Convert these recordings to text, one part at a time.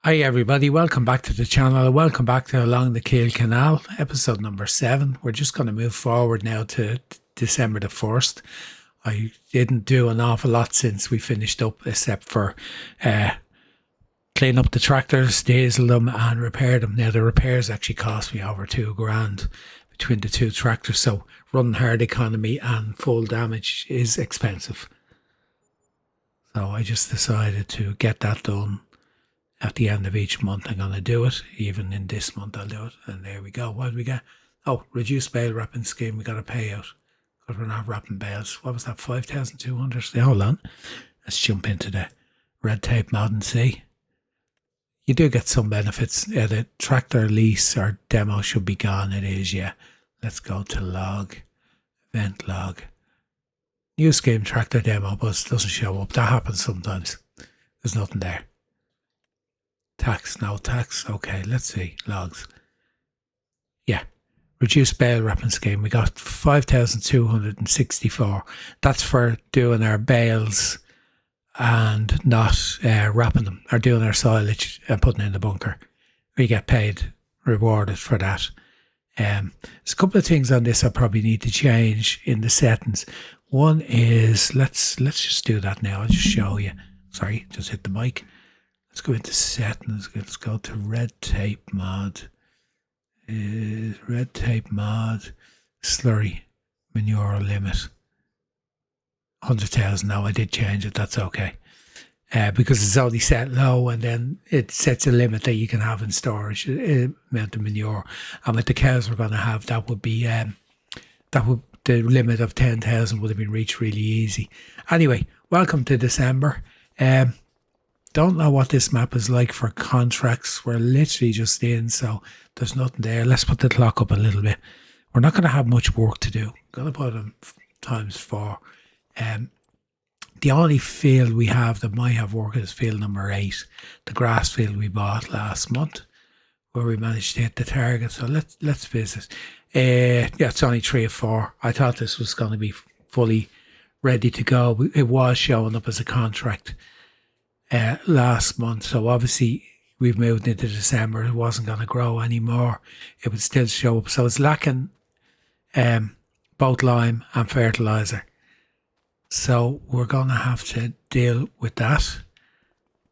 Hi everybody, welcome back to the channel. Welcome back to Along the Kiel Canal, episode number 7. We're just going to move forward now to December the 1st. I didn't do an awful lot since we finished up, except for clean up the tractors, diesel them and repair them. Now the repairs actually cost me over $2,000 between the two tractors, so running hard economy and full damage is expensive. So I just decided to get that done. At the end of each month I'm going to do it. Even in this month I'll do it. And there we go. What did we get? Oh, reduced bale wrapping scheme. We got a payout because we're not wrapping bales. What was that? 5,200. Hold on. Let's jump into the red tape mod and see. You do get some benefits. The tractor lease or demo should be gone. It is, yeah. Let's go to log. Event log. New scheme tractor demo, but it doesn't show up. That happens sometimes. There's nothing there. Tax, no tax. Okay, let's see. Logs. Yeah. Reduced bale wrapping scheme. We got 5,264. That's for doing our bales and not wrapping them, or doing our silage and putting it in the bunker. We get paid, rewarded for that. There's a couple of things on this I probably need to change in the settings. One is, let's just do that now. I'll just show you. Sorry, just hit the mic. Let's go into settings. Let's go to red tape mod. Red tape mod. Slurry manure limit. 100,000. Now I did change it. That's okay. Because it's only set low, and then it sets a limit that you can have in storage. Amount of manure. And with the cows we're going to have, that would be the limit of 10,000 would have been reached really easy. Anyway, welcome to December. Don't know what this map is like for contracts. We're literally just in, so there's nothing there. Let's put the clock up a little bit. We're not going to have much work to do. Going to put them times 4. The only field we have that might have work is field number 8, the grass field we bought last month, where we managed to hit the target. So let's visit. Yeah, it's only 3 or 4. I thought this was going to be fully ready to go. It was showing up as a contract last month, so obviously we've moved into December. It wasn't going to grow anymore. It would still show up, so it's lacking both lime and fertiliser, so we're going to have to deal with that.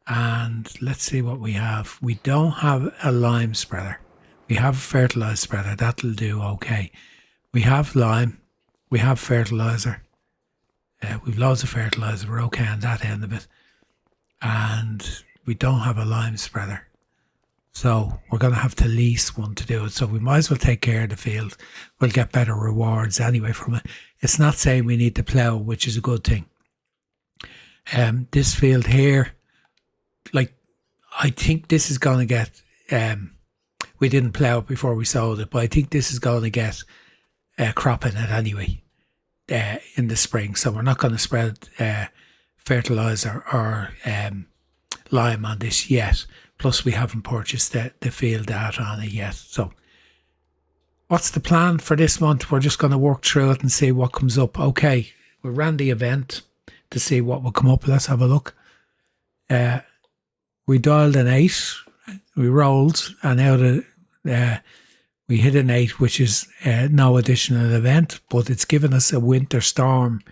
And let's see what we have. We don't have a lime spreader. We have a fertiliser spreader. That'll do okay. We have lime, we have fertiliser, we've loads of fertiliser. We're okay on that end of it. And we don't have a lime spreader, so we're going to have to lease one to do it. So we might as well take care of the field. We'll get better rewards anyway from it. It's not saying we need to plough, which is a good thing. This field here, like, I think this is going to get, we didn't plough it before we sowed it, but I think this is going to get crop in it anyway in the spring. So we're not going to spread fertiliser or lime on this yet. Plus we haven't purchased the field data on it yet. So what's the plan for this month? We're just going to work through it and see what comes up. Okay, we ran the event to see what will come up. Let's have a look. We dialed an 8, we rolled, and out of we hit an 8, which is no additional event, but it's given us a winter storm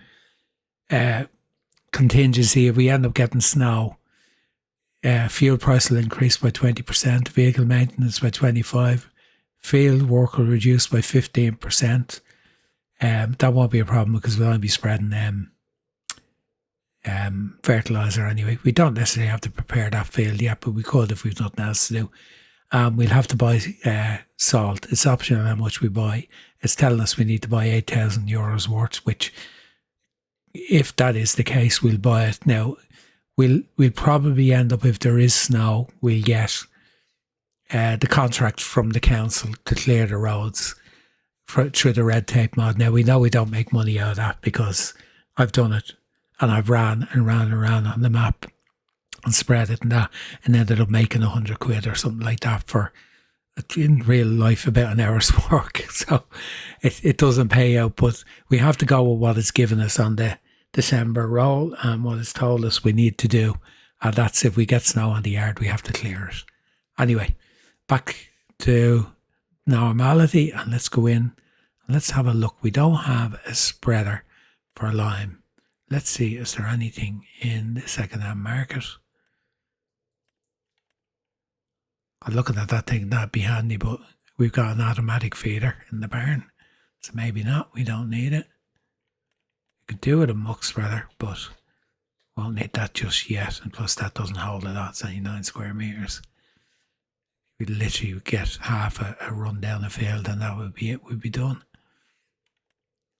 contingency. If we end up getting snow, fuel price will increase by 20%, vehicle maintenance by 25%, field work will reduce by 15%. That won't be a problem because we'll only be spreading fertiliser anyway. We don't necessarily have to prepare that field yet, but we could if we've nothing else to do. We'll have to buy salt. It's optional how much we buy. It's telling us we need to buy €8,000 worth, which, if that is the case, we'll buy it. Now, we'll probably end up, if there is snow, we'll get the contract from the council to clear the roads through the red tape mod. Now, we know we don't make money out of that because I've done it, and I've ran on the map and spread it and that, and ended up making £100 or something like that for, in real life, about an hour's work. So it doesn't pay out, but we have to go with what it's given us on the December roll and what it's told us we need to do. And that's if we get snow on the yard, we have to clear it. Anyway, back to normality, and let's go in and let's have a look. We don't have a spreader for lime. Let's see, is there anything in the second-hand market? I'm looking at that thing, that'd be handy, but we've got an automatic feeder in the barn, so maybe not, we don't need it. We could do it a muck spreader, but won't need that just yet, and plus that doesn't hold a lot, it's only 9 square metres. We'd literally get half a run down the field and that would be it, we'd be done.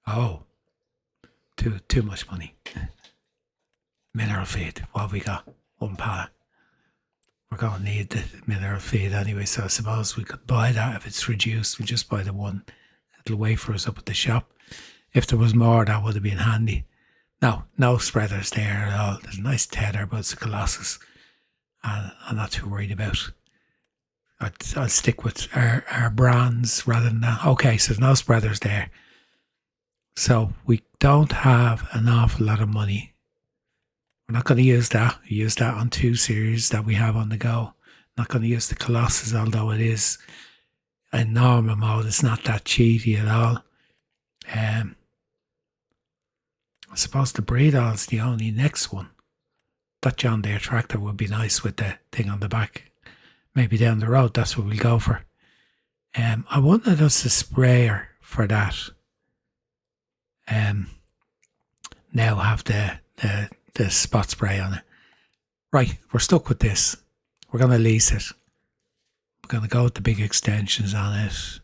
Oh, too much money. Mineral feed, what have we got? 1 pallet. We're going to need the mineral feed anyway, so I suppose we could buy that if it's reduced. We just buy the one. It'll wait for us up at the shop. If there was more, that would have been handy. No spreaders there at all. There's a nice tether, but it's a Colossus. And I'm not too worried about. I'll stick with our brands rather than that. Okay, so there's no spreaders there. So we don't have an awful lot of money. We're not going to use that. We use that on 2 series that we have on the go. Not going to use the Colossus, although it is in normal mode. It's not that cheaty at all. I suppose the Breedall's the only next one. That John Deere tractor would be nice with the thing on the back. Maybe down the road, that's what we'll go for. I wanted us a sprayer for that. Now have the spot spray on it. Right, we're stuck with this. We're going to lease it. We're going to go with the big extensions on it.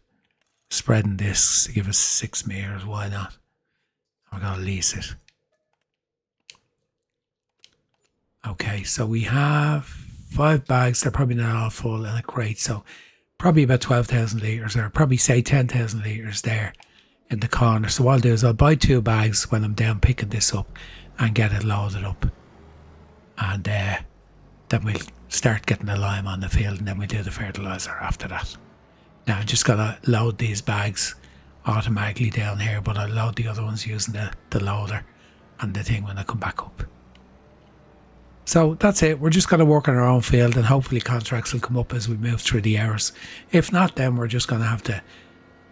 Spreading discs to give us 6 metres, why not? We're going to lease it. Okay, so we have 5 bags. They're probably not all full in a crate, so probably about 12,000 litres, or probably say 10,000 litres there in the corner. So what I'll do is I'll buy 2 bags when I'm down picking this up and get it loaded up, and then we'll start getting the lime on the field, and then we'll do the fertiliser after that. Now I'm just going to load these bags automatically down here, but I'll load the other ones using the loader and the thing when I come back up. So that's it. We're just going to work on our own field, and hopefully contracts will come up as we move through the hours. If not, then we're just going to have to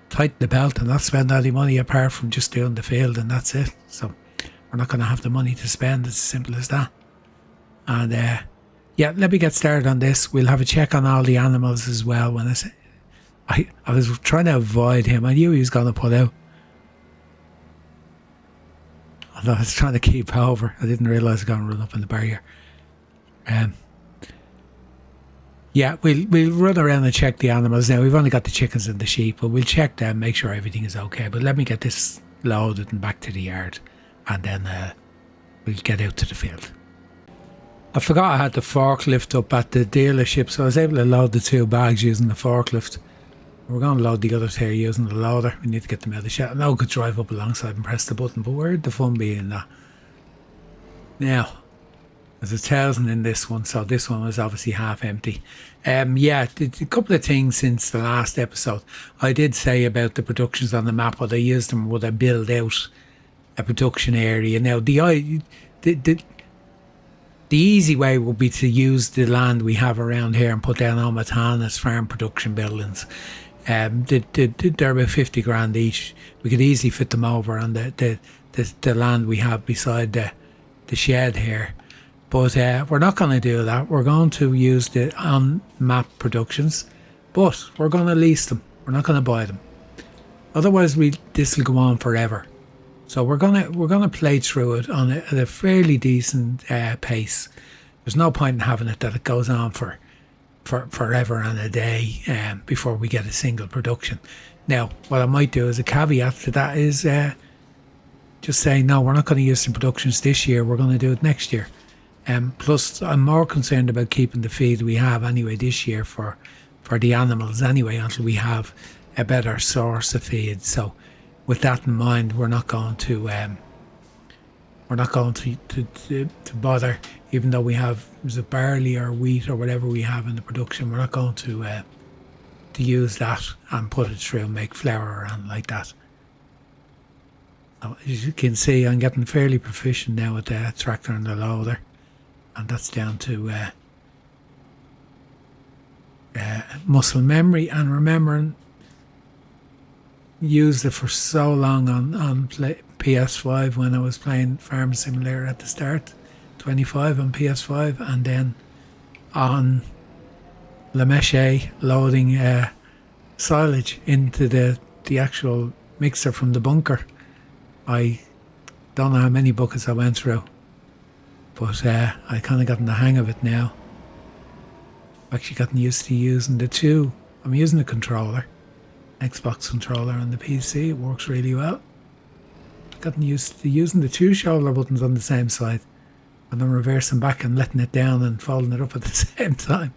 tighten the belt and not spend any money apart from just doing the field, and that's it. So we're not going to have the money to spend. It's as simple as that. And yeah, let me get started on this. We'll have a check on all the animals as well. When I was trying to avoid him. I knew he was going to pull out. Although I was trying to keep over. I didn't realise I was going to run up in the barrier. Yeah, we'll run around and check the animals now. We've only got the chickens and the sheep, but we'll check them, make sure everything is okay. But let me get this loaded and back to the yard, and then we'll get out to the field. I forgot I had the forklift up at the dealership, so I was able to load the 2 bags using the forklift. We're going to load the others here using the loader. We need to get them out of the shed. I know I could drive up alongside and press the button, but where'd the fun be in that? Now, there's 1,000 in this one, so this one was obviously half empty. Yeah, a couple of things since the last episode. I did say about the productions on the map, would I use them, would I build out a production area? Now, the easy way would be to use the land we have around here and put down Omatana's farm production buildings. They're about 50 grand each. We could easily fit them over on the land we have beside the shed here. But we're not going to do that. We're going to use the on-map productions, but we're going to lease them. We're not going to buy them. Otherwise, this will go on forever. So we're gonna play through it on a fairly decent pace. There's no point in having it that it goes on for forever and a day before we get a single production. Now, what I might do as a caveat to that is just say, no, we're not going to use the productions this year. We're going to do it next year. Plus, I'm more concerned about keeping the feed we have anyway this year for the animals anyway, until we have a better source of feed. So, with that in mind, we're not going to bother, even though we have barley or wheat or whatever we have in the production. We're not going to use that and put it through and make flour and like that. So, as you can see, I'm getting fairly proficient now with the tractor and the loader. And that's down to muscle memory and remembering. Used it for so long on PS5 when I was playing Farm Simulator at the start. 25 on PS5, and then on La Meche loading silage into the actual mixer from the bunker. I don't know how many buckets I went through, but I kind of gotten the hang of it now. I've actually gotten used to using the two. I'm using the controller, Xbox controller on the PC. It works really well. I've gotten used to using the two shoulder buttons on the same side, and then reversing back and letting it down and folding it up at the same time.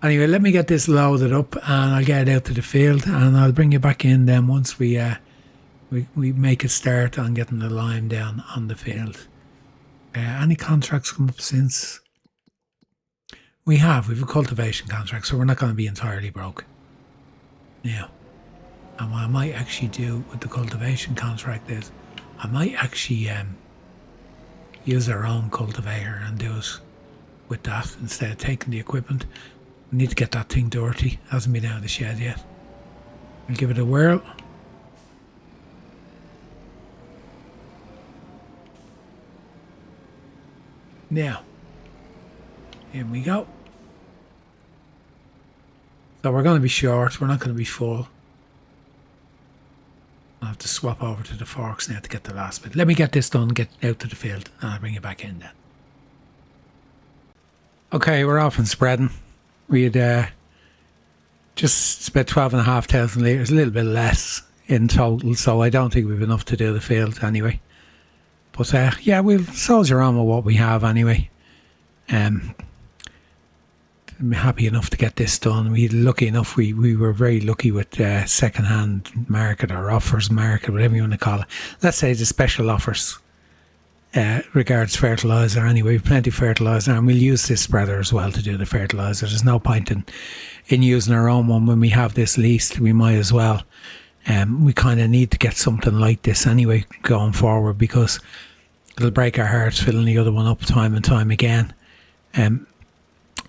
Anyway, let me get this loaded up and I'll get it out to the field, and I'll bring you back in then once we make a start on getting the lime down on the field. Any contracts come up since? We have a cultivation contract, so we're not going to be entirely broke. Now, and what I might actually do with the cultivation contract is I might actually use our own cultivator and do it with that instead of taking the equipment. We need to get that thing dirty. Hasn't been out of the shed yet. We'll give it a whirl. Now, here we go. So we're going to be short. We're not going to be full. I'll have to swap over to the forks now to get the last bit. Let me get this done, get out to the field, and I'll bring you back in then. Okay, we're off and spreading. We had just about 12,500 litres, a little bit less in total, so I don't think we've enough to do the field anyway. But yeah, we'll soldier on with what we have anyway. I'm happy enough to get this done. We lucky enough. We were very lucky with second-hand market or offers market, whatever you want to call it. Let's say the special offers regards fertiliser. Anyway, we've plenty of fertiliser, and we'll use this spreader as well to do the fertiliser. There's no point in using our own one when we have this leased. We might as well. We kind of need to get something like this anyway going forward, because it'll break our hearts filling the other one up time and time again.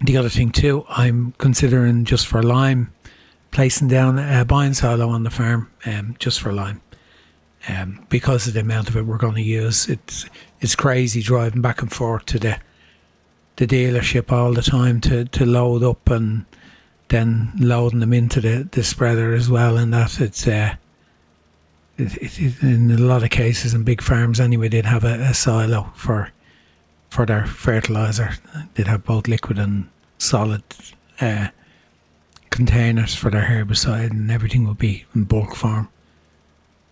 The other thing too, I'm considering just for lime, placing down a buying silo on the farm, just for lime, because of the amount of it we're going to use. It's crazy driving back and forth to the dealership all the time to load up and then loading them into the spreader as well, and that it's in a lot of cases in big farms anyway, they'd have a silo for their fertiliser. They'd have both liquid and solid containers for their herbicide, and everything will be in bulk form.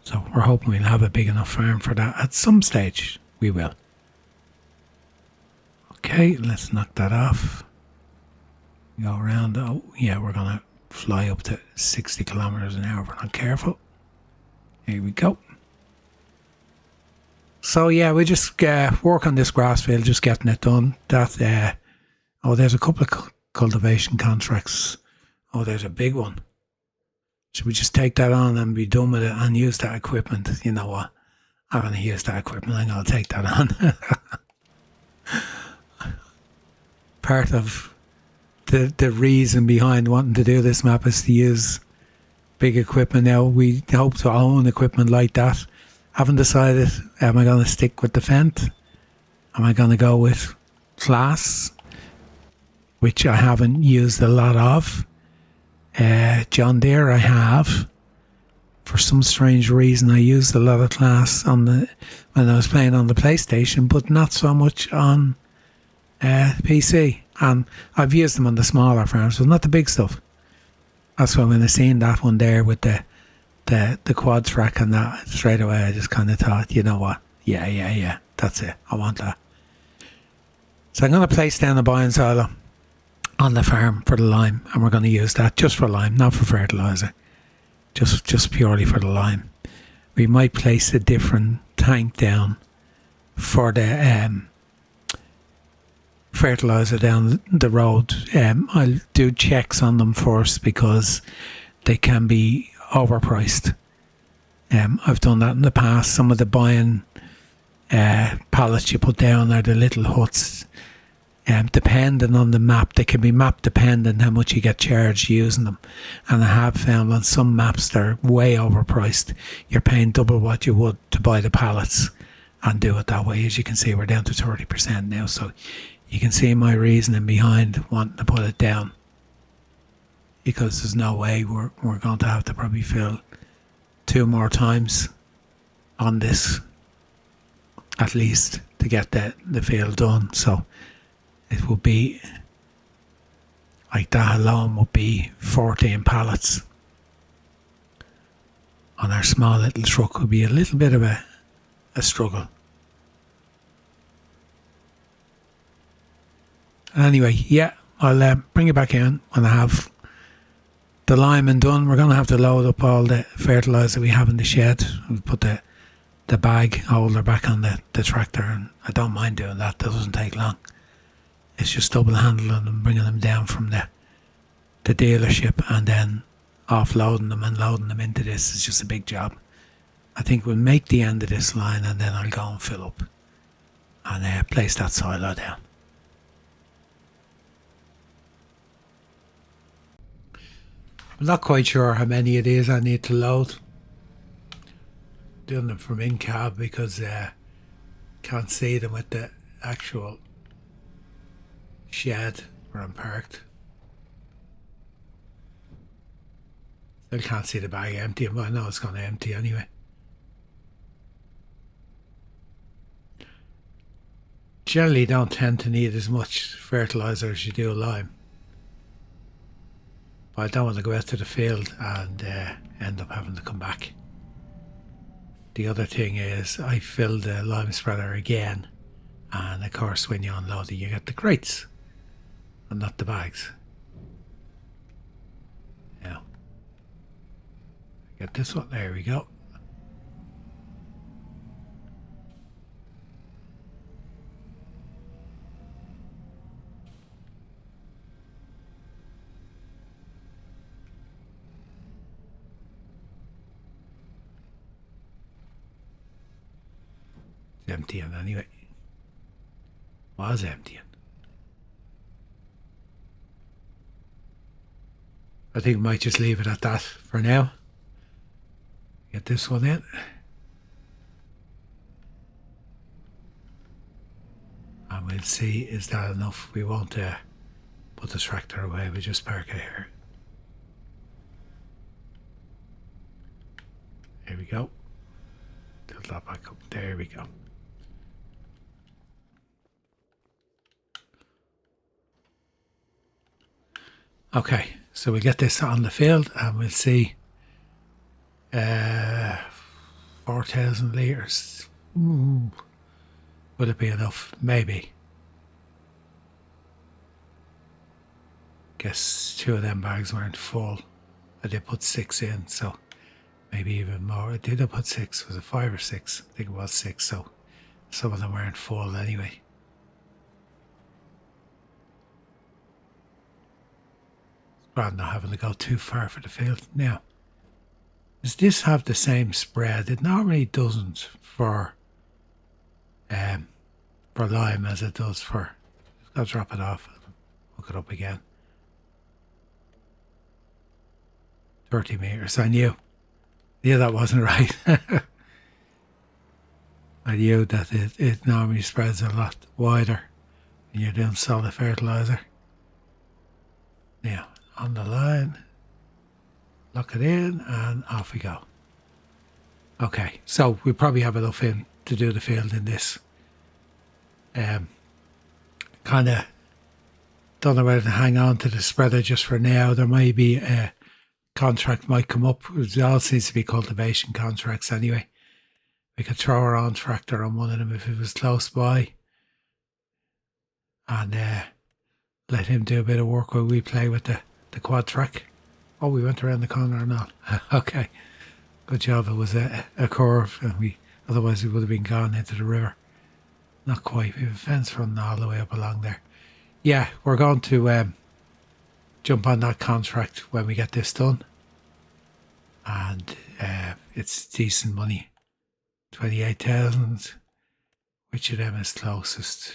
So we're hoping we'll have a big enough farm for that at some stage. We will. Okay, let's knock that off. Go around. Oh yeah, we're gonna fly up to 60 kilometers an hour if we're not careful. Here we go. So yeah, we just work on this grass field, just getting it done. That oh, there's a couple of cultivation contracts. Oh, there's a big one. Should we just take that on and be done with it and use that equipment? You know what? I'm going to use that equipment. I'm going to take that on. Part of the reason behind wanting to do this map is to use big equipment. Now we hope to own equipment like that. Haven't decided, am I going to stick with the Fendt? Am I going to go with Class, which I haven't used a lot of? John Deere I have. For some strange reason I used a lot of Class when I was playing on the PlayStation, but not so much on PC. And I've used them on the smaller farms, but not the big stuff. That's why when I seen that one there with the Quadtrac and that, straight away I just kind of thought, you know what, yeah, that's it, I want that. So I'm going to place down a buying silo on the farm for the lime, and we're going to use that just for lime, not for fertiliser, just purely for the lime. We might place a different tank down for the fertiliser down the road. I'll do checks on them first because they can be overpriced. I've done that in the past. Some of the buying pallets you put down are the little huts. Depending on the map, they can be map dependent how much you get charged using them. And I have found on some maps they're way overpriced. You're paying double what you would to buy the pallets and do it that way. As you can see, we're down to 30% now, so you can see my reasoning behind wanting to put it down, because there's no way we're going to have to probably fill 2 more times on this at least to get the field done. So it would be like that alone would be 14 pallets on our small little truck. Would be a little bit of a struggle. Anyway, yeah, I'll bring it back in when I have the lineman done. We're going to have to load up all the fertiliser we have in the shed. We'll put the bag holder back on the tractor, and I don't mind doing that. That doesn't take long. It's just double handling them, bringing them down from the dealership and then offloading them and loading them into this. Is just a big job. I think we'll make the end of this line and then I'll go and fill up and place that silo down. I'm not quite sure how many it is I need to load. Doing them from in cab because can't see them with the actual shed where I'm parked. Still can't see the bag emptying, but I know it's going to empty anyway. Generally don't tend to need as much fertiliser as you do lime. But I don't want to go out to the field and end up having to come back. The other thing is I filled the lime spreader again, and of course when you unload it you get the crates and not the bags. Now, get this one, there we go. It's emptying anyway. Was emptying. I think we might just leave it at that for now. Get this one in. And we'll see, is that enough? We won't put the tractor away, we'll just park it here. There we go. Tilt that back up. There we go. Okay, so we'll get this on the field and we'll see 4,000 litres. Will it be enough? Maybe. Guess 2 of them bags weren't full. I did put 6 in, so maybe even more. Did I put 6? Was it 5 or 6? I think it was 6, so some of them weren't full anyway. Rather than not having to go too far for the field. Now, does this have the same spread? It normally doesn't for lime as it does for. I'll drop it off. Hook it up again. 30 meters. I knew that wasn't right. I knew that it normally spreads a lot wider when you're doing solid fertiliser. Now, on the line, lock it in, and off we go. Okay, so we probably have enough in to do the field in this. Kind of don't know whether to hang on to the spreader just for now. There might be a contract might come up. It all seems to be cultivation contracts anyway. We could throw our own tractor on one of them if it was close by, and let him do a bit of work while we play with the Quadtrac. Oh, we went around the corner or not? Okay, good job. It was a curve, and otherwise we would have been gone into the river. Not quite. We have a fence running all the way up along there. Yeah, we're going to jump on that contract when we get this done, and it's decent money. 28,000. Which of them is closest?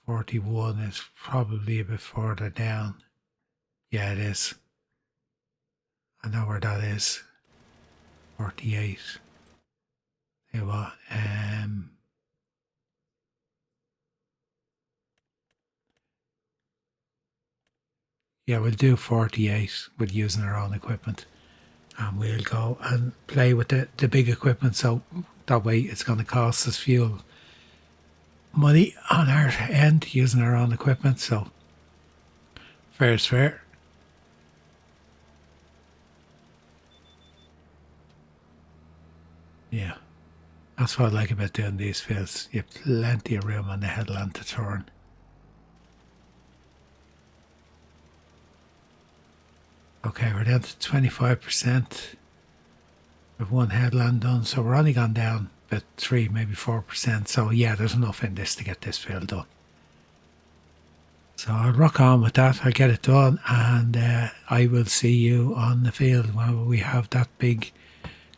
41 is probably a bit further down. Yeah, it is. I know where that is. 48. Tell you what, yeah, we'll do 48 with using our own equipment. And we'll go and play with the big equipment, so that way it's going to cost us fuel money on our end using our own equipment, so fair is fair. Yeah, that's what I like about doing these fields. You have plenty of room on the headland to turn. Okay, we're down to 25% with one headland done, so we're only gone down about 3, maybe 4%. So yeah, there's enough in this to get this field done. So I'll rock on with that. I'll get it done, and I will see you on the field when we have that big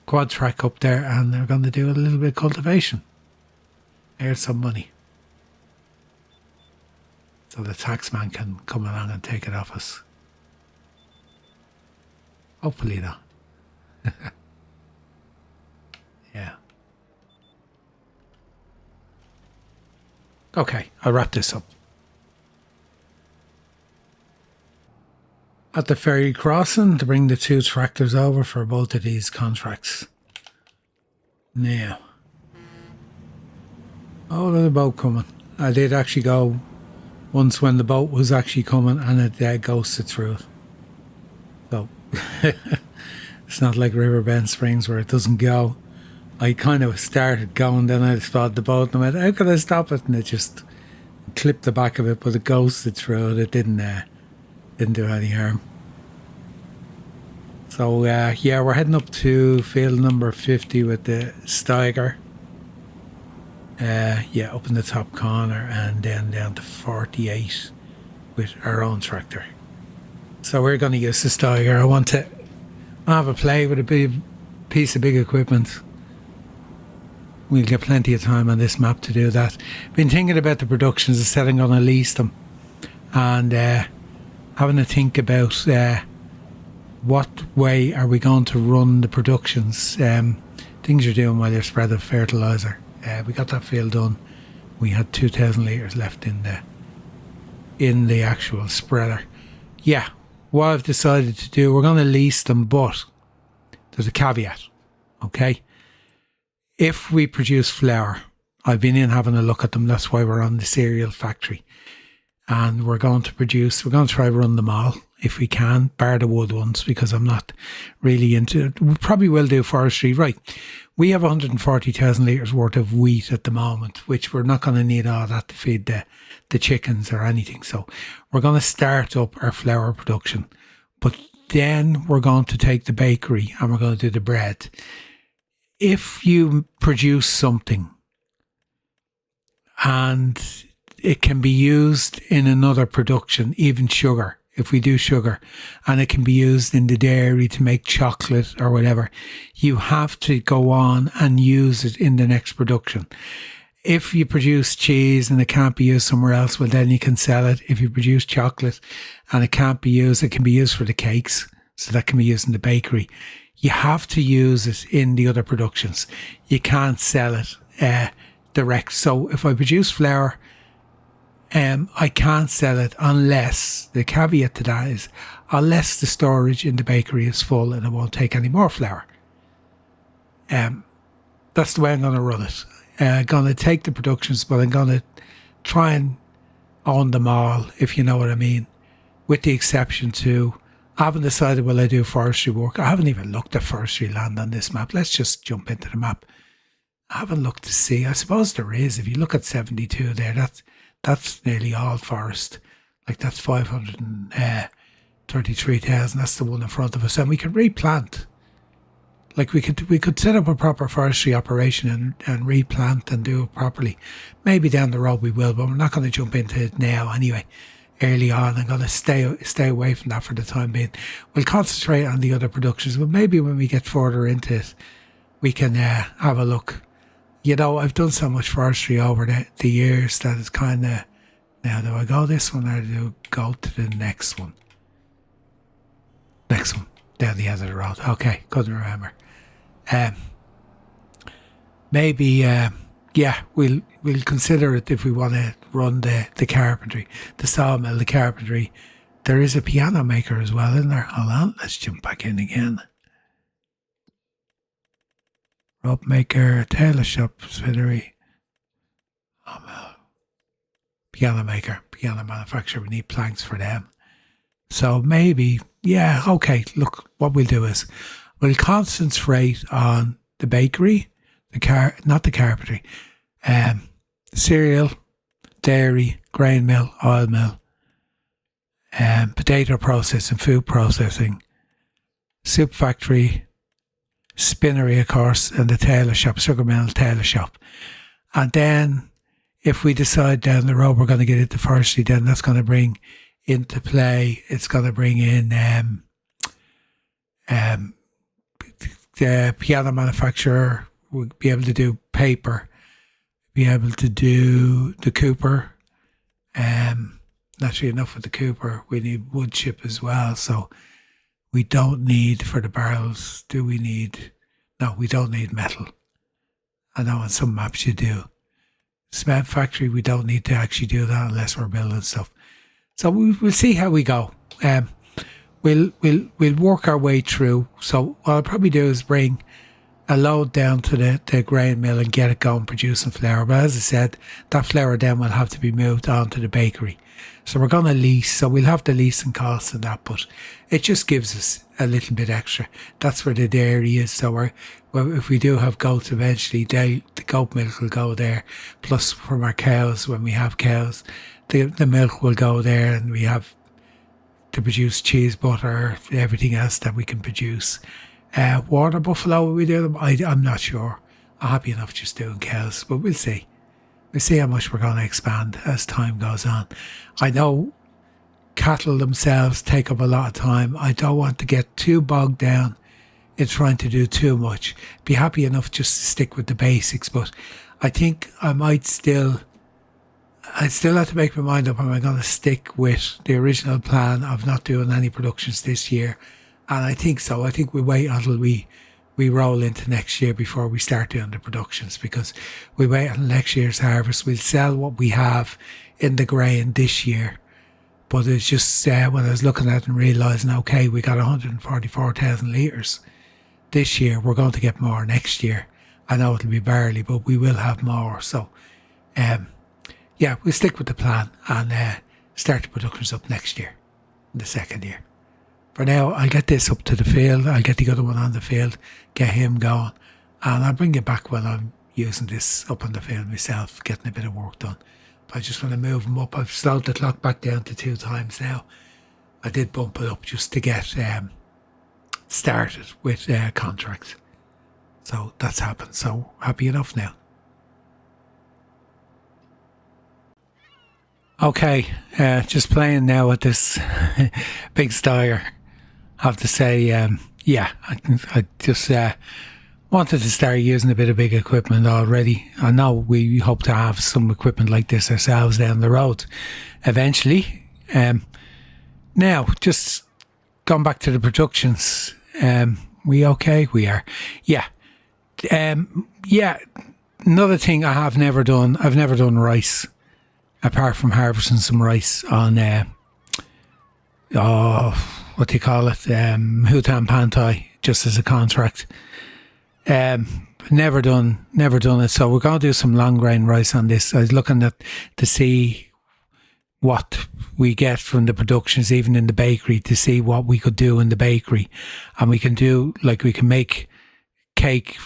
Quadtrac up there, and they're going to do a little bit of cultivation. There's some money, so the taxman can come along and take it off us. Hopefully not. Yeah. Okay, I'll wrap this up. At the ferry crossing to bring the 2 tractors over for both of these contracts. Now. Oh, there's a boat coming. I did actually go once when the boat was actually coming, and it ghosted through it. So it's not like Riverbend Springs where it doesn't go. I kind of started going, then I spotted the boat and I went, how could I stop it? And it just clipped the back of it, but it ghosted through it. It didn't do any harm. So yeah, we're heading up to field number 50 with the Steiger. Yeah, up in the top corner, and then down to 48 with our own tractor. So we're going to use the Steiger. I want to have a play with a big piece of big equipment. We'll get plenty of time on this map to do that. Been thinking about the productions instead of going to lease them, and having to think about what way are we going to run the productions. Things you're doing while you're spreading fertiliser. We got that field done. We had 2,000 litres left in the actual spreader. Yeah, what I've decided to do, we're going to lease them, but there's a caveat, okay? If we produce flour, I've been in having a look at them, that's why we're on the cereal factory, and we're going to try run them all if we can, bar the wood ones, because I'm not really into it. We probably will do forestry. Right, we have 140,000 litres worth of wheat at the moment, which we're not going to need all that to feed the chickens or anything, so we're going to start up our flour production, but then we're going to take the bakery and we're going to do the bread. If you produce something and it can be used in another production, even sugar, if we do sugar, and it can be used in the dairy to make chocolate or whatever, you have to go on and use it in the next production. If you produce cheese and it can't be used somewhere else, well, then you can sell it. If you produce chocolate and it can't be used, it can be used for the cakes, so that can be used in the bakery. You have to use it in the other productions. You can't sell it direct. So if I produce flour, I can't sell it unless, the caveat to that is, unless the storage in the bakery is full and it won't take any more flour. That's the way I'm going to run it. I'm going to take the productions, but I'm going to try and own them all, if you know what I mean, with the exception to, I haven't decided will I do forestry work. I haven't even looked at forestry land on this map. Let's just jump into the map. I haven't looked to see. I suppose there is. If you look at 72 there, that's nearly all forest. Like that's 533,000. That's the one in front of us. And we could replant. Like we could set up a proper forestry operation and replant and do it properly. Maybe down the road we will, but we're not going to jump into it now anyway. Early on, I'm going to stay away from that for the time being. We'll concentrate on the other productions, but maybe when we get further into it, we can have a look I've done so much forestry over the years that it's kind of, now do I go this one or do I go to the next one? Next one, down the end of the road. Okay, couldn't remember. Maybe, we'll consider it if we want to run the carpentry, the sawmill, the carpentry. There is a piano maker as well, isn't there? Hold on, let's jump back in again. Rope maker, tailor shop, spinnery, sawmill, piano maker, piano manufacturer. We need planks for them. So maybe, okay, look, what we'll do is we'll concentrate on the bakery, not the carpentry, cereal, dairy, grain mill, oil mill, potato processing, food processing, soup factory, spinnery, of course, and the tailor shop, sugar mill, tailor shop. And then if we decide down the road we're going to get into forestry, then that's going to bring into play, it's going to bring in the piano manufacturer. We'll be able to do paper, be able to do the cooper. Naturally enough with the cooper, we need wood chip as well. So we don't need, for the barrels, no, we don't need metal. I know on some maps you do. Cement factory, we don't need to actually do that unless we're building stuff. So we'll see how we go. We'll work our way through. So what I'll probably do is bring a load down to the grain mill and get it going producing flour. But as I said, that flour then will have to be moved on to the bakery. So we're going to lease. So we'll have the leasing costs and that, but it just gives us a little bit extra. That's where the dairy is. So if we do have goats eventually, the goat milk will go there. Plus from our cows, when we have cows, the milk will go there, and we have to produce cheese, butter, everything else that we can produce. Water buffalo, will we do them? I'm not sure. I'm happy enough just doing cows, but we'll see. We'll see how much we're going to expand as time goes on. I know cattle themselves take up a lot of time. I don't want to get too bogged down in trying to do too much. Be happy enough just to stick with the basics, but I think I still have to make my mind up. Am I going to stick with the original plan of not doing any productions this year? And I think so. I think we wait until we roll into next year before we start doing the productions, because we wait until next year's harvest. We'll sell what we have in the grain this year. But it's just when I was looking at it and realising, okay, we got 144,000 litres this year. We're going to get more next year. I know it'll be barely, but we will have more. So, we'll stick with the plan and start the productions up next year, in the second year. For now, I'll get this up to the field. I'll get the other one on the field, get him going, and I'll bring it back when I'm using this up on the field myself, getting a bit of work done. But I just want to move them up. I've slowed the clock back down to 2 times now. I did bump it up just to get started with contracts. So that's happened. So happy enough now. Okay, just playing now with this big Steiger. I have to say, I just wanted to start using a bit of big equipment already. I know we hope to have some equipment like this ourselves down the road eventually. Now, just going back to the productions, we okay? We are. Yeah. Another thing I've never done rice. Apart from harvesting some rice on, what do you call it? Hutan Pantai, just as a contract. Never done it. So we're going to do some long grain rice on this. I was looking at to see what we get from the productions, even in the bakery, to see what we could do in the bakery. And we can do, like, we can make cake,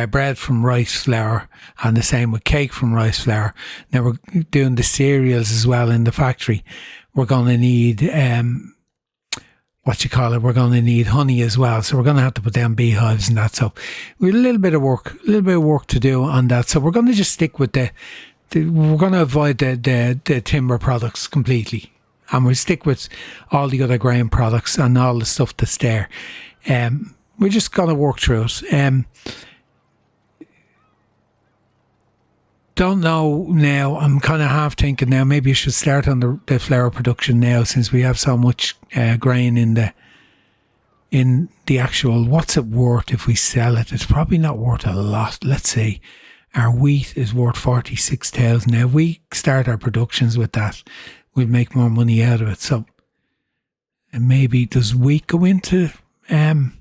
bread from rice flour, and the same with cake from rice flour. Now we're doing the cereals as well in the factory. We're going to need we're going to need honey as well. So we're going to have to put down beehives and that. So we have a little bit of work to do on that. So we're going to just stick with we're going to avoid the timber products completely, and we'll stick with all the other grain products and all the stuff that's there. We're just going to work through it. don't know now. I'm kind of half thinking now maybe you should start on the flour production now, since we have so much grain in the actual. What's it worth if we sell it? It's probably not worth a lot. Let's see. Our wheat is worth 46,000. Now, if we start our productions with that, we'll make more money out of it. So, and maybe does wheat go into any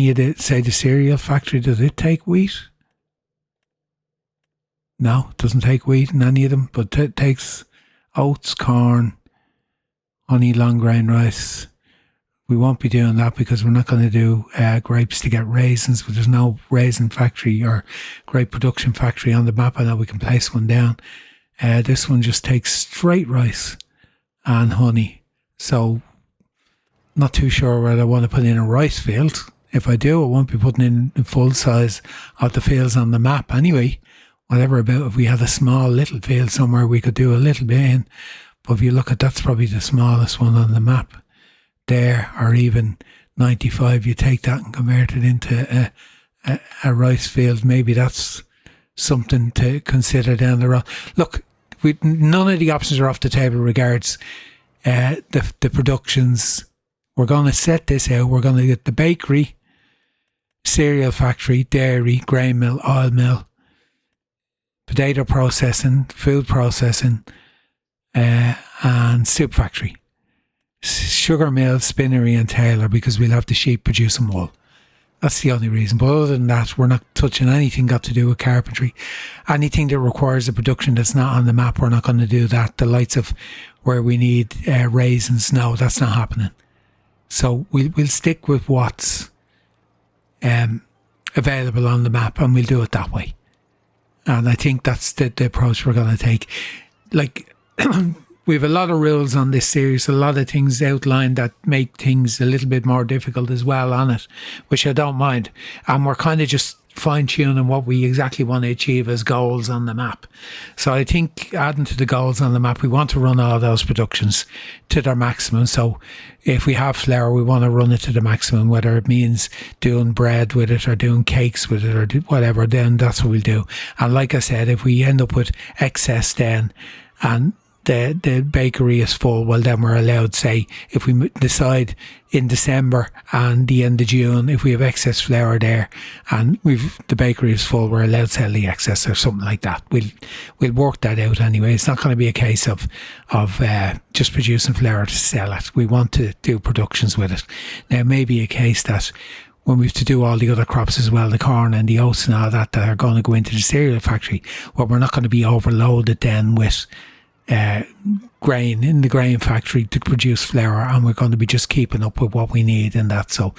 of the, say, the cereal factory? Does it take wheat? No, it doesn't take wheat in any of them, but it takes oats, corn, honey, long grain rice. We won't be doing that because we're not going to do grapes to get raisins, but there's no raisin factory or grape production factory on the map. I know we can place one down. This one just takes straight rice and honey. So, not too sure whether I want to put in a rice field. If I do, I won't be putting in the full size of the fields on the map anyway. Whatever about if we had a small little field somewhere, we could do a little bit in. But if you look at, that's probably the smallest one on the map there, or even 95, you take that and convert it into a rice field. Maybe that's something to consider down the road. Look, none of the options are off the table regards the productions. We're going to set this out. We're going to get the bakery, cereal factory, dairy, grain mill, oil mill, potato processing, food processing, and soup factory, sugar mill, spinnery and tailor, because we'll have the sheep producing wool. That's the only reason. But other than that, we're not touching anything got to do with carpentry. Anything that requires a production that's not on the map, we're not going to do that. The likes of where we need raisins, no, that's not happening. So we'll stick with what's available on the map, and we'll do it that way. And I think that's the approach we're going to take. Like, we have a lot of rules on this series, a lot of things outlined that make things a little bit more difficult as well on it, which I don't mind. And we're kind of just fine-tuning what we exactly want to achieve as goals on the map. So I think adding to the goals on the map, we want to run all those productions to their maximum. So if we have flour, we want to run it to the maximum, whether it means doing bread with it or doing cakes with it or whatever, then that's what we'll do. And like I said, if we end up with excess then, and the bakery is full, well then we're allowed, say, if we decide in December and the end of June, if we have excess flour there and the bakery is full, we're allowed to sell the excess or something like that. We'll work that out anyway. It's not going to be a case of just producing flour to sell it. We want to do productions with it. Now, it may be a case that when we have to do all the other crops as well, the corn and the oats and all that are going to go into the cereal factory, well, we're not going to be overloaded then with grain in the grain factory to produce flour, and we're going to be just keeping up with what we need in that. So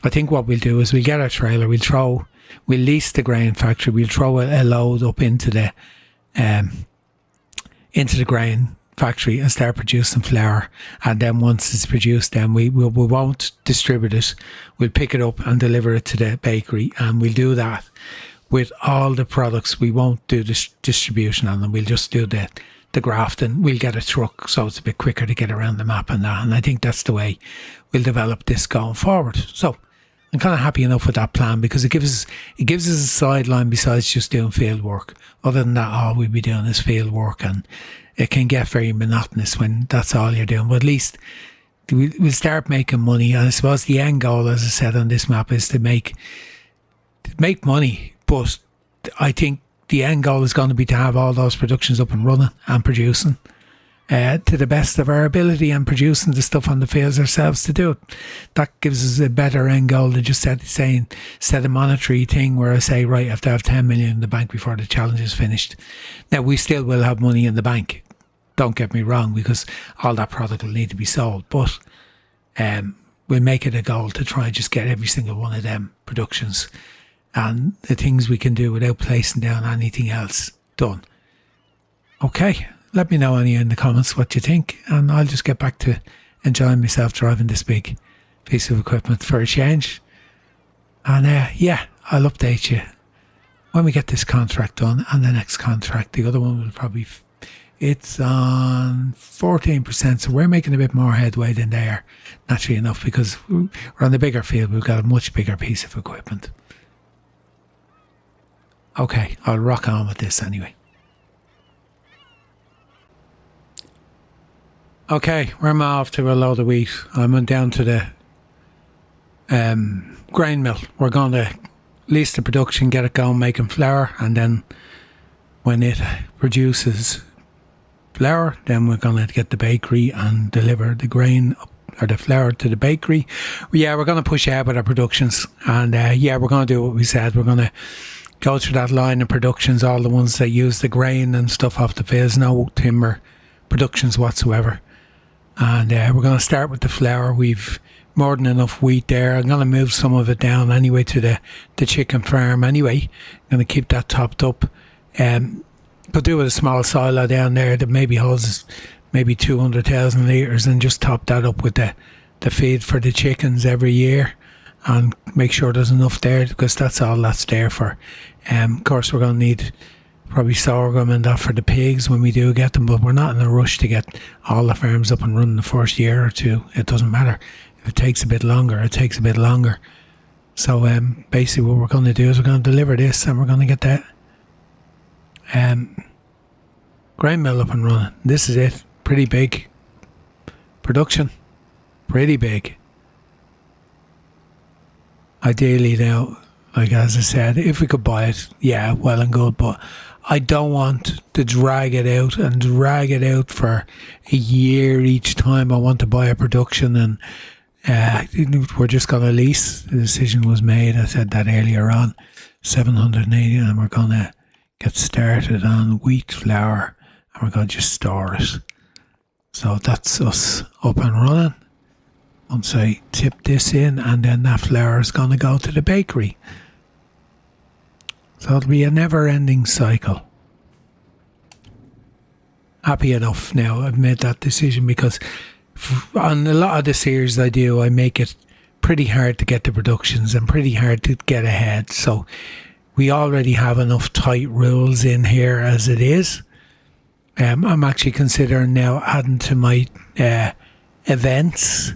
I think what we'll do is we'll get our trailer, we'll lease the grain factory, we'll throw a load up into the grain factory and start producing flour, and then once it's produced, then we won't distribute it, we'll pick it up and deliver it to the bakery, and we'll do that with all the products. We won't do this distribution on them, we'll just do the grafting. We'll get a truck so it's a bit quicker to get around the map and that, and I think that's the way we'll develop this going forward. So I'm kind of happy enough with that plan, because it gives us a sideline besides just doing field work. Other than that, all we'll be doing is field work, and it can get very monotonous when that's all you're doing. But at least we'll start making money, and I suppose the end goal, as I said on this map, is to make money. But I think the end goal is going to be to have all those productions up and running and producing to the best of our ability, and producing the stuff on the fields ourselves to do it. That gives us a better end goal than just set a monetary thing where I say, right, I have to have 10 million in the bank before the challenge is finished. Now, we still will have money in the bank, don't get me wrong, because all that product will need to be sold, but we'll make it a goal to try and just get every single one of them productions and the things we can do without placing down anything else done. Okay, let me know in the comments what you think, and I'll just get back to enjoying myself driving this big piece of equipment for a change. And I'll update you when we get this contract done, and the next contract. The other one will probably, it's on 14%, so we're making a bit more headway than they are, naturally enough, because we're on the bigger field. We've got a much bigger piece of equipment. Okay, I'll rock on with this anyway. Okay, we're off to a load of wheat. I went down to the grain mill. We're going to lease the production, get it going, making flour, and then when it produces flour, then we're going to get the bakery and deliver the grain or the flour to the bakery. Yeah, we're going to push ahead with our productions, and yeah, we're going to do what we said. We're going to go through that line of productions, all the ones that use the grain and stuff off the fields, no timber productions whatsoever. And we're going to start with the flour. We've more than enough wheat there. I'm going to move some of it down anyway to the chicken farm anyway. I'm going to keep that topped up. Could do with a small silo down there that maybe holds maybe 200,000 litres, and just top that up with the feed for the chickens every year and make sure there's enough there, because that's all that's there for. Of course, we're going to need probably sorghum and that for the pigs when we do get them, but we're not in a rush to get all the farms up and running the first year or two. It doesn't matter. If it takes a bit longer, it takes a bit longer. So basically what we're going to do is we're going to deliver this, and we're going to get that grain mill up and running. This is it. Pretty big production. Pretty big. Ideally now, like as I said, if we could buy it, yeah, well and good, but I don't want to drag it out for a year each time I want to buy a production, and we're just going to lease. The decision was made, I said that earlier on, 780, and we're going to get started on wheat flour, and we're going to just store it. So that's us up and running. Once I tip this in, and then that flour is going to go to the bakery. So it'll be a never-ending cycle. Happy enough now I've made that decision, because on a lot of the series I do, I make it pretty hard to get the productions and pretty hard to get ahead. So we already have enough tight rules in here as it is. I'm actually considering now adding to my events,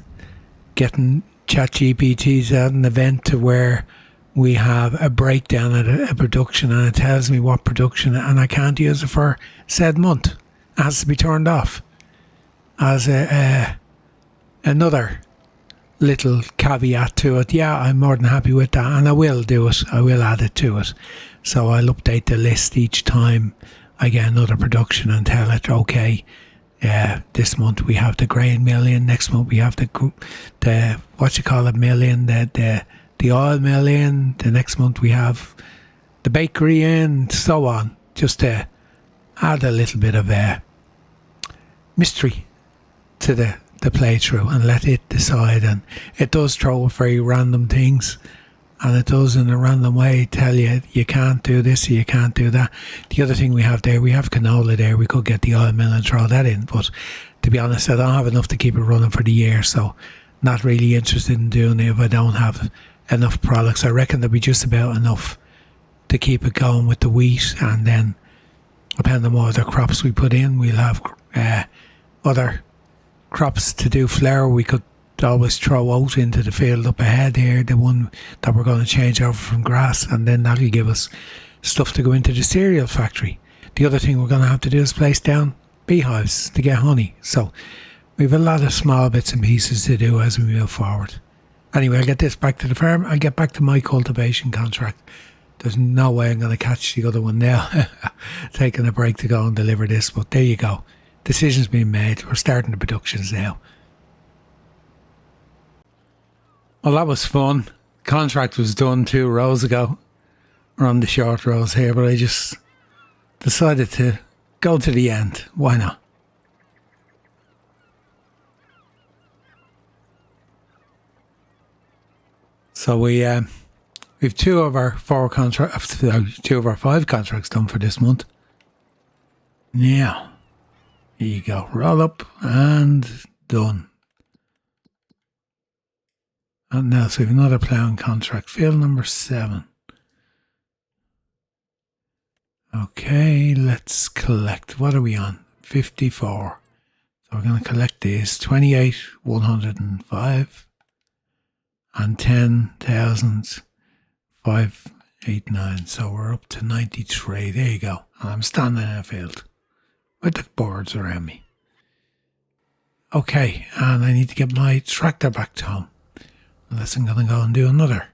getting ChatGPT to add an event to where we have a breakdown at a production, and it tells me what production, and I can't use it for said month. It has to be turned off as another little caveat to it. Yeah, I'm more than happy with that, and I will do it. I will add it to it. So I'll update the list each time I get another production and tell it, okay, this month we have the grain mill in, next month we have the mill in, the oil mill in, the next month we have the bakery in, so on, just to add a little bit of mystery to the playthrough and let it decide. And it does throw very random things, and it does in a random way tell you you can't do this or you can't do that. The other thing we have there, we have canola there. We could get the oil mill and throw that in, but to be honest, I don't have enough to keep it running for the year, so not really interested in doing it if I don't have enough products. I reckon there'll be just about enough to keep it going with the wheat, and then depending on what other crops we put in, we'll have other crops to do flour. We could always throw out into the field up ahead here, the one that we're going to change over from grass, and then that'll give us stuff to go into the cereal factory. The other thing we're going to have to do is place down beehives to get honey. So we have a lot of small bits and pieces to do as we move forward. Anyway, I'll get this back to the farm. I'll get back to my cultivation contract. There's no way I'm going to catch the other one now. Taking a break to go and deliver this, but there you go. Decision's been made. We're starting the productions now. Well, that was fun. Contract was done 2 rows ago. We're on the short rows here, but I just decided to go to the end. Why not? So we've 2 of our 5 contracts done for this month. Now, here you go. Roll up and done. And now, so we have another ploughing contract. Field number 7. Okay, let's collect. What are we on? 54. So we're going to collect these. 28,105 and 10,500 89. So we're up to 93. There you go. I'm standing in a field with the birds around me. Okay, and I need to get my tractor back to home. Unless I'm going to go and do another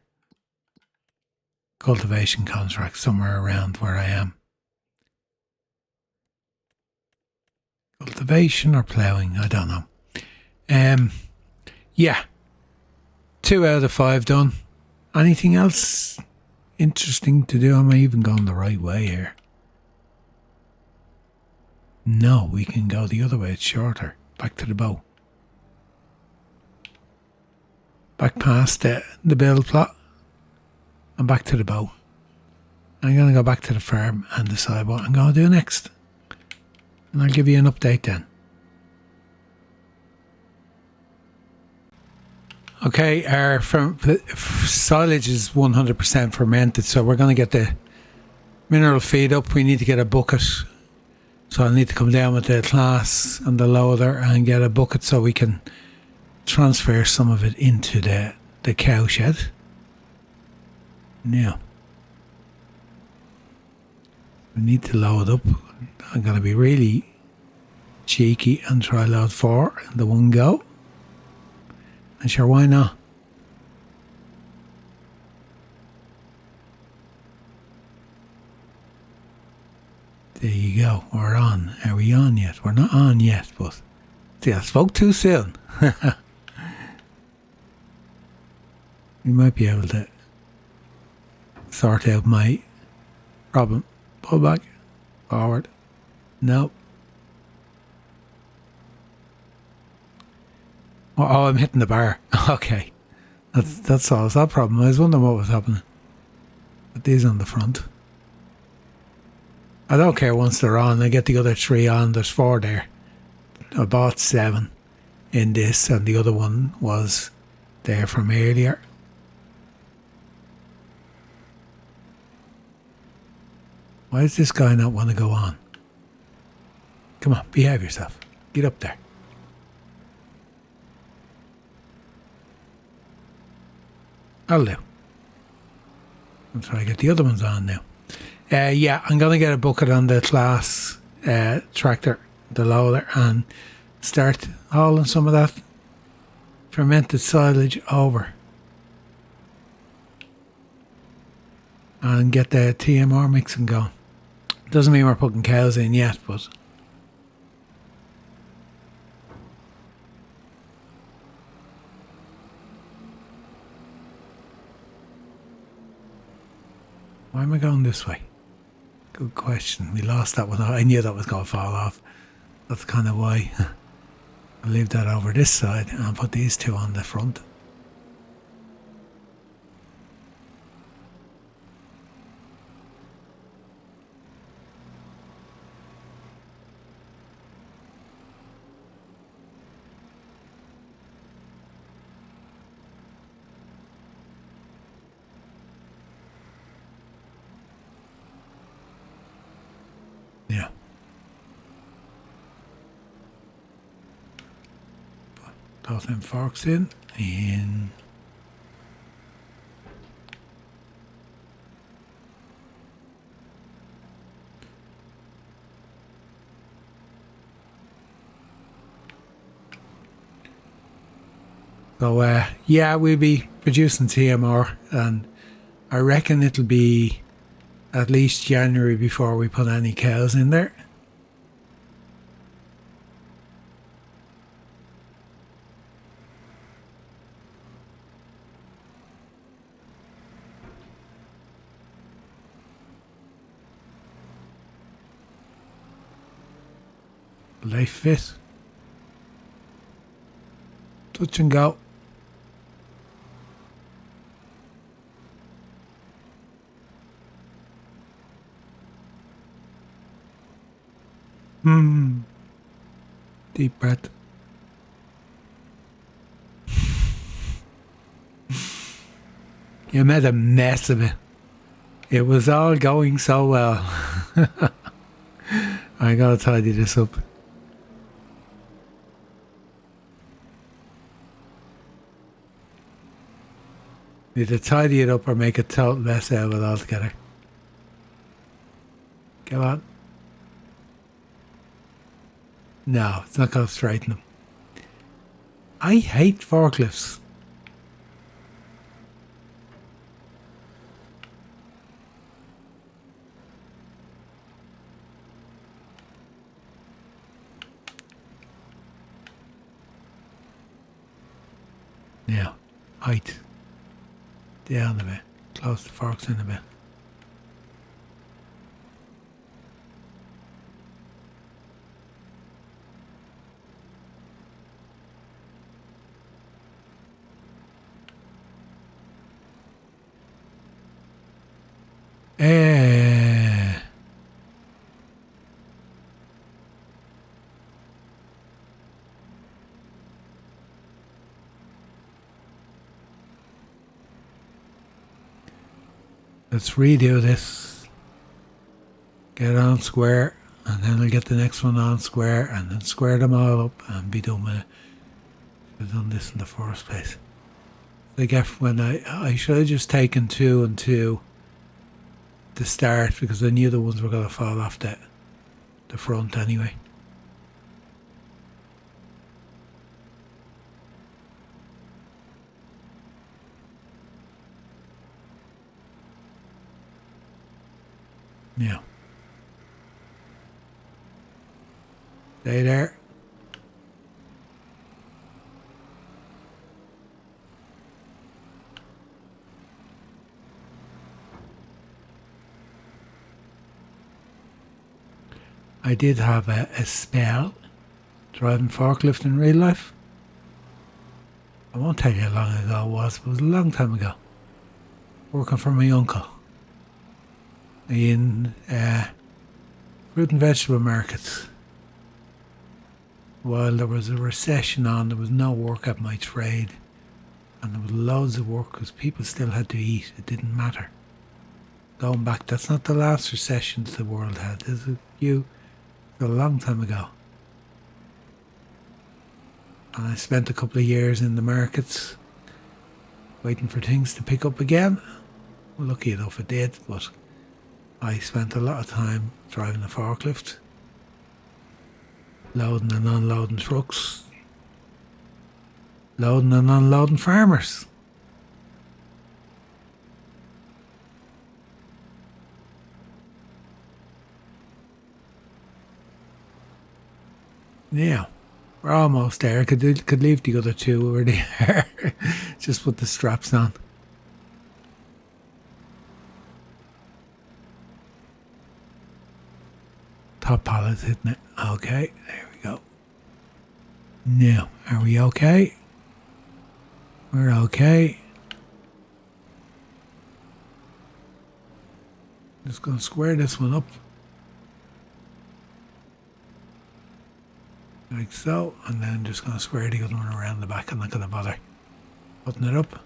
cultivation contract somewhere around where I am. Cultivation or ploughing, I don't know. Yeah. 2 out of 5 done. Anything else interesting to do? Am I even going the right way here? No, we can go the other way. It's shorter. Back to the bow. Back past the build plot. And back to the bow. I'm going to go back to the farm and decide what I'm going to do next. And I'll give you an update then. Okay, our silage is 100% fermented, so we're going to get the mineral feed up. We need to get a bucket. So I'll need to come down with the class and the loader and get a bucket so we can transfer some of it into the cow shed. Now, we need to load up. I'm going to be really cheeky and try load 4 in the one go. And sure, why not? There you go. We're on. Are we on yet? We're not on yet, but see, I spoke too soon. We might be able to sort out my problem. Pull back. Forward. No. Oh, I'm hitting the bar. Okay. That solves that problem. I was wondering what was happening. Put these on the front. I don't care once they're on. I get the other 3 on. There's 4 there. I bought 7 in this, and the other one was there from earlier. Why does this guy not want to go on? Come on, behave yourself. Get up there. I'll do. I'll try to get the other ones on now. Yeah, I'm going to get a bucket on the class tractor, the loader, and start hauling some of that fermented silage over. And get the TMR mixing going. Doesn't mean we're putting cows in yet, but... Why am I going this way? Good question. We lost that one. I knew that was going to fall off. That's kind of why. I'll leave that over this side and put these 2 on the front. Yeah. Toss them forks in. So, yeah, we'll be producing TMR, and I reckon it'll be at least January before we put any cows in there. Life fit. Touch and go. Deep breath. You made a mess of it. It was all going so well. I gotta tidy this up. Either tidy it up or make a total mess out of it altogether. Go on. No, it's not going to straighten them. I hate forklifts. Now, height. Down a bit. Close the forks in a bit. Let's redo this. Get it on square, and then we'll get the next one on square, and then square them all up and be done with it. I've done this in the first place. I guess when I should have just taken 2 and 2 to start, because I knew the ones were going to fall off the front anyway. Yeah. Stay there. I did have a spell driving forklift in real life. I won't tell you how long ago it was, but it was a long time ago. Working for my uncle in fruit and vegetable markets. While there was a recession on, there was no work at my trade, and there was loads of work because people still had to eat. It didn't matter. Going back, that's not the last recessions the world had. There's a long time ago. And I spent a couple of years in the markets waiting for things to pick up again. Well, lucky enough it did, but I spent a lot of time driving a forklift, loading and unloading trucks, loading and unloading farmers. Yeah, we're almost there. Could leave the other 2 where they are. Just put the straps on. Top pallet, isn't it? Okay, there we go. Now, are we okay? We're okay. Just going to square this one up. Like so, and then just going to square the other one around the back. I'm not going to bother putting it up.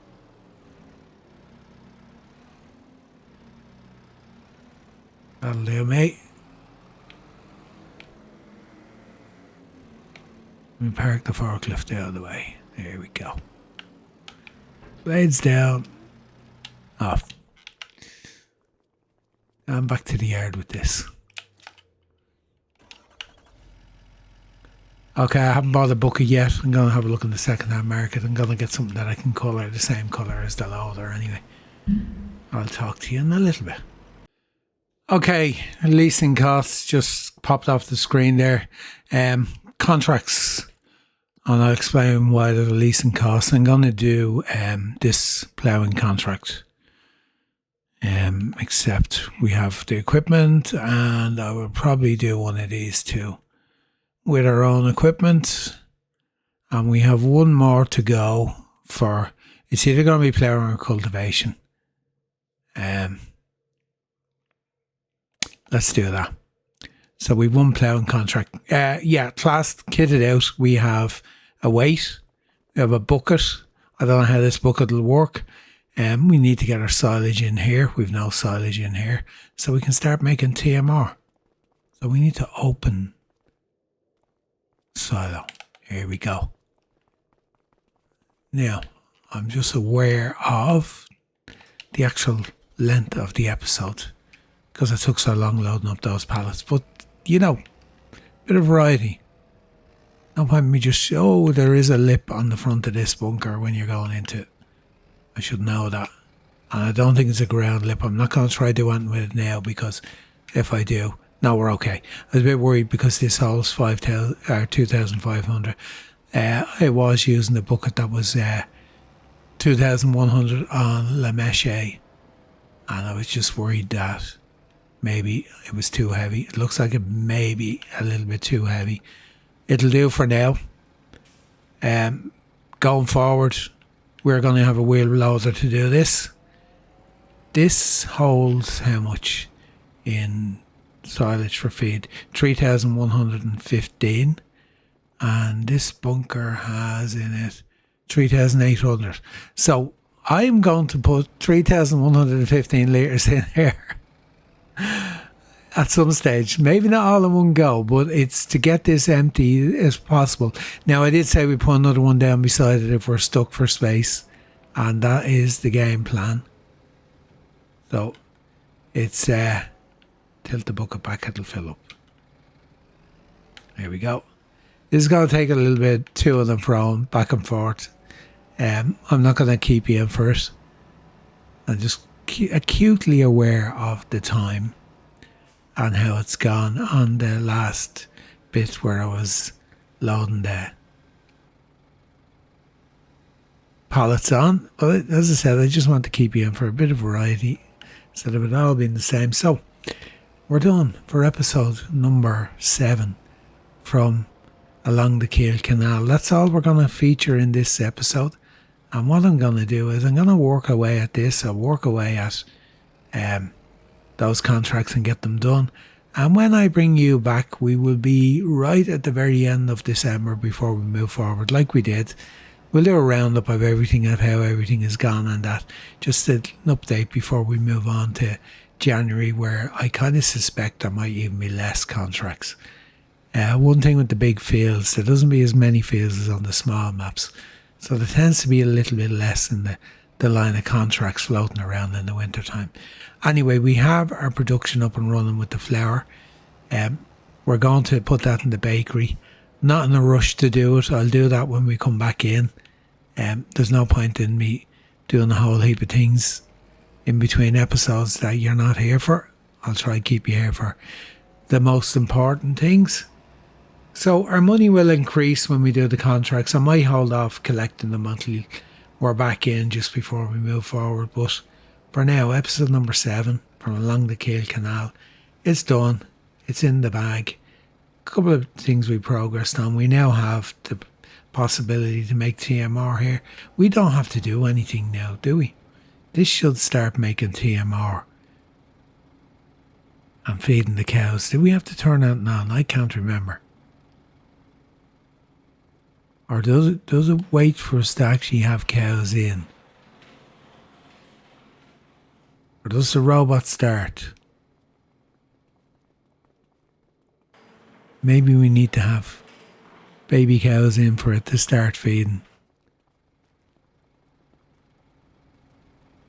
That'll do, mate. Let me park the forklift out of the way. There we go. Blades down. Off. I'm back to the yard with this. Okay, I haven't bought a bucket yet. I'm going to have a look in the second-hand market. I'm going to get something that I can colour the same colour as the loader anyway. I'll talk to you in a little bit. Okay, leasing costs just popped off the screen there. Contracts, and I'll explain why there's a leasing cost. I'm going to do this ploughing contract. Except we have the equipment, and I will probably do one of these too with our own equipment, and we have one more to go for. It's either going to be ploughing or cultivation. Let's do that. So we've one ploughing contract. Class kitted out. We have a weight. We have a bucket. I don't know how this bucket will work. We need to get our silage in here. We've no silage in here, so we can start making TMR. So we need to open silo. Here we go. Now, I'm just aware of the actual length of the episode because it took so long loading up those pallets. But, you know, bit of variety. No point in me just, there is a lip on the front of this bunker when you're going into it. I should know that. And I don't think it's a ground lip. I'm not going to try to do anything with it now because if I do, no, we're okay. I was a bit worried because this hole's 2,500. I was using the bucket that was 2,100 on La Meche, and I was just worried that maybe it was too heavy. It looks like it may be a little bit too heavy. It'll do for now. Going forward, we're going to have a wheel loader to do this. This holds how much in silage for feed? 3,115. And this bunker has in it 3,800. So I'm going to put 3,115 litres in here at some stage. Maybe not all in one go, but it's to get this empty as possible. Now, I did say we put another one down beside it if we're stuck for space, and that is the game plan. So it's tilt the bucket back, it'll fill up. There we go. This is going to take a little bit to and fro, back and forth. I'm not going to keep you in first. I'm just acutely aware of the time and how it's gone on the last bit where I was loading the pallets on. But as I said, I just want to keep you in for a bit of variety instead of it all being the same. So we're done for episode number 7 from along the Kiel Canal. That's all we're going to feature in this episode. And what I'm going to do is I'm going to work away at this. I'll work away at those contracts and get them done. And when I bring you back, we will be right at the very end of December before we move forward, like we did. We'll do a roundup of everything, of how everything has gone and that. Just an update before we move on to January, where I kind of suspect there might even be less contracts. One thing with the big fields, there doesn't be as many fields as on the small maps. So there tends to be a little bit less in the line of contracts floating around in the winter time. Anyway, we have our production up and running with the flour. We're going to put that in the bakery. Not in a rush to do it. I'll do that when we come back in. There's no point in me doing a whole heap of things in between episodes that you're not here for. I'll try to keep you here for the most important things. So our money will increase when we do the contracts. I might hold off collecting them until we're back in just before we move forward. But for now, episode number 7 from along the Kiel Canal, it's done. It's in the bag. A couple of things we progressed on. We now have the possibility to make TMR here. We don't have to do anything now, do we? This should start making TMR and feeding the cows. Do we have to turn that on? I can't remember. Or does it wait for us to actually have cows in? Or does the robot start? Maybe we need to have baby cows in for it to start feeding.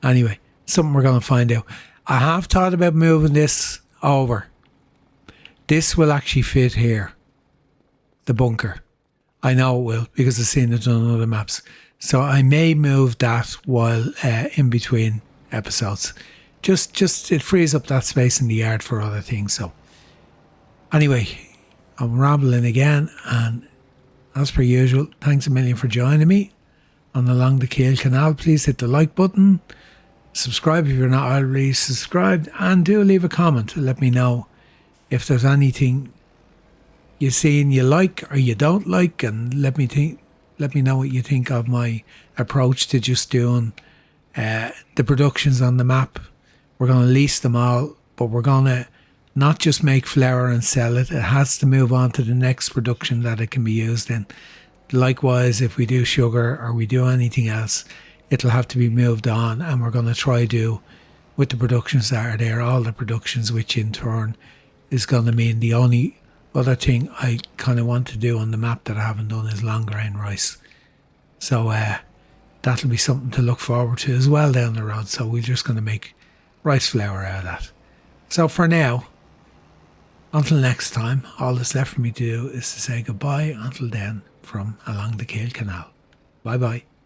Anyway, something we're going to find out. I have thought about moving this over. This will actually fit here. The bunker. I know it will because I've seen it on other maps. So I may move that while in between episodes. Just it frees up that space in the yard for other things. So anyway, I'm rambling again, and as per usual, thanks a million for joining me on Along the Kiel Canal. Please hit the like button, subscribe if you're not already subscribed, and do leave a comment to let me know if there's anything you seen you like or you don't like, and let me know what you think of my approach to just doing the productions on the map. We're going to lease them all, but we're going to not just make flour and sell it. It has to move on to the next production that it can be used in. Likewise, if we do sugar or we do anything else, it'll have to be moved on, and we're going to try do with the productions that are there, all the productions, which in turn is going to mean the only other thing I kind of want to do on the map that I haven't done is long grain rice. So that'll be something to look forward to as well down the road. So we're just going to make rice flour out of that. So for now, until next time, all that's left for me to do is to say goodbye until then from along the Kiel Canal. Bye bye.